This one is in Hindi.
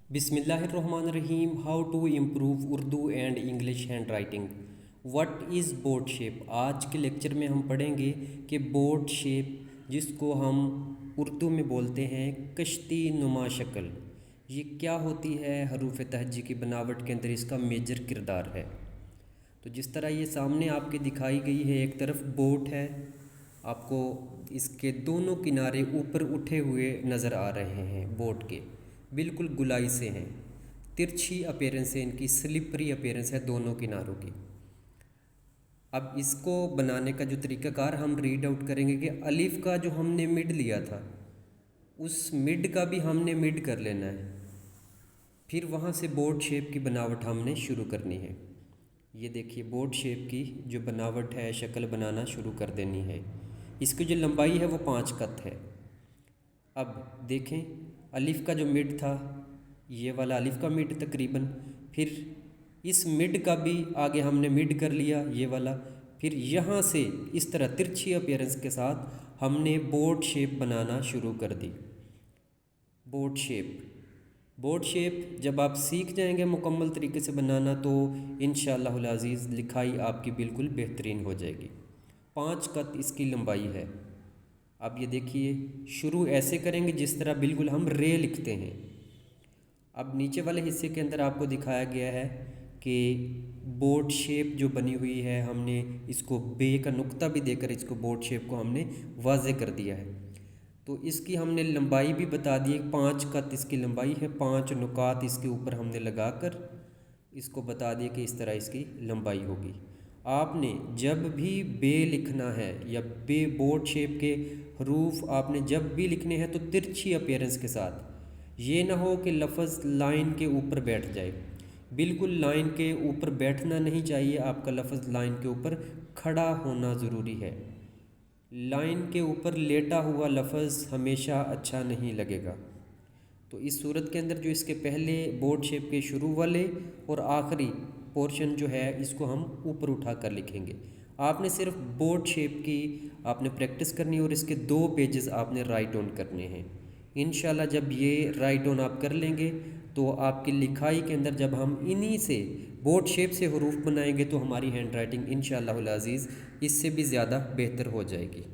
बिस्मिल्लाहिर्रहमानिर्रहीम। How to improve Urdu and English handwriting. What is boat shape. आज के लेक्चर में हम पढ़ेंगे कि बोट शेप, जिसको हम उर्दू में बोलते हैं कश्ती नुमा शक्ल, ये क्या होती है, हरूफ तहज्जी की बनावट के अंदर इसका मेजर किरदार है। तो जिस तरह ये सामने आपके दिखाई गई है, एक तरफ बोट है, आपको इसके दोनों किनारे ऊपर उठे हुए नज़र आ रहे हैं। बोट के बिल्कुल गुलाई से हैं, तिरछी अपीयरेंस है इनकी, स्लिपरी अपीयरेंस है दोनों किनारों की। अब इसको बनाने का जो तरीक़ाकार हम रीड आउट करेंगे कि अलिफ़ का जो हमने मिड लिया था, उस मिड का भी हमने मिड कर लेना है, फिर वहाँ से बोट शेप की बनावट हमने शुरू करनी है। ये देखिए बोट शेप की जो बनावट है, शक्ल बनाना शुरू कर देनी है। इसकी जो लंबाई है वो 5 कत है। अब देखें, अलिफ़ का जो मिड था, ये वाला अलिफ़ का मिड तकरीबन, फिर इस मिड का भी आगे हमने मिड कर लिया, ये वाला। फिर यहाँ से इस तरह तिरछी अपीयरेंस के साथ हमने बोट शेप बनाना शुरू कर दी। बोट शेप, बोट शेप जब आप सीख जाएंगे मुकम्मल तरीके से बनाना, तो इंशाअल्लाहुल अज़ीज़ लिखाई आपकी बिल्कुल बेहतरीन हो जाएगी। 5 कत इसकी लंबाई है। अब ये देखिए, शुरू ऐसे करेंगे जिस तरह बिल्कुल हम रे लिखते हैं। अब नीचे वाले हिस्से के अंदर आपको दिखाया गया है कि बोट शेप जो बनी हुई है, हमने इसको बे का नुक्ता भी देकर इसको बोट शेप को हमने वाज़े कर दिया है। तो इसकी हमने लंबाई भी बता दी, 5 कत इसकी लंबाई है, 5 नुकात इसके ऊपर हमने लगाकर इसको बता दिया कि इस तरह इसकी लंबाई होगी। आपने जब भी बे लिखना है या बे बोट शेप के हरूफ आपने जब भी लिखने हैं तो तिरछी अपीयरेंस के साथ, ये ना हो कि लफ्ज़ लाइन के ऊपर बैठ जाए। बिल्कुल लाइन के ऊपर बैठना नहीं चाहिए, आपका लफ्ज़ लाइन के ऊपर खड़ा होना ज़रूरी है। लाइन के ऊपर लेटा हुआ लफ्ज़ हमेशा अच्छा नहीं लगेगा। तो इस सूरत के अंदर जो इसके पहले बोट शेप के शुरू वाले और आखिरी पोर्शन जो है, इसको हम ऊपर उठा कर लिखेंगे। आपने सिर्फ बोट शेप की आपने प्रैक्टिस करनी है और इसके 2 पेजेस आपने राइट ऑन करने हैं। इंशाल्लाह जब ये राइट ऑन आप कर लेंगे तो आपकी लिखाई के अंदर जब हम इन्हीं से बोट शेप से हरूफ बनाएंगे तो हमारी हैंड राइटिंग इंशाअल्लाहुल अज़ीज़ इससे भी ज़्यादा बेहतर हो जाएगी।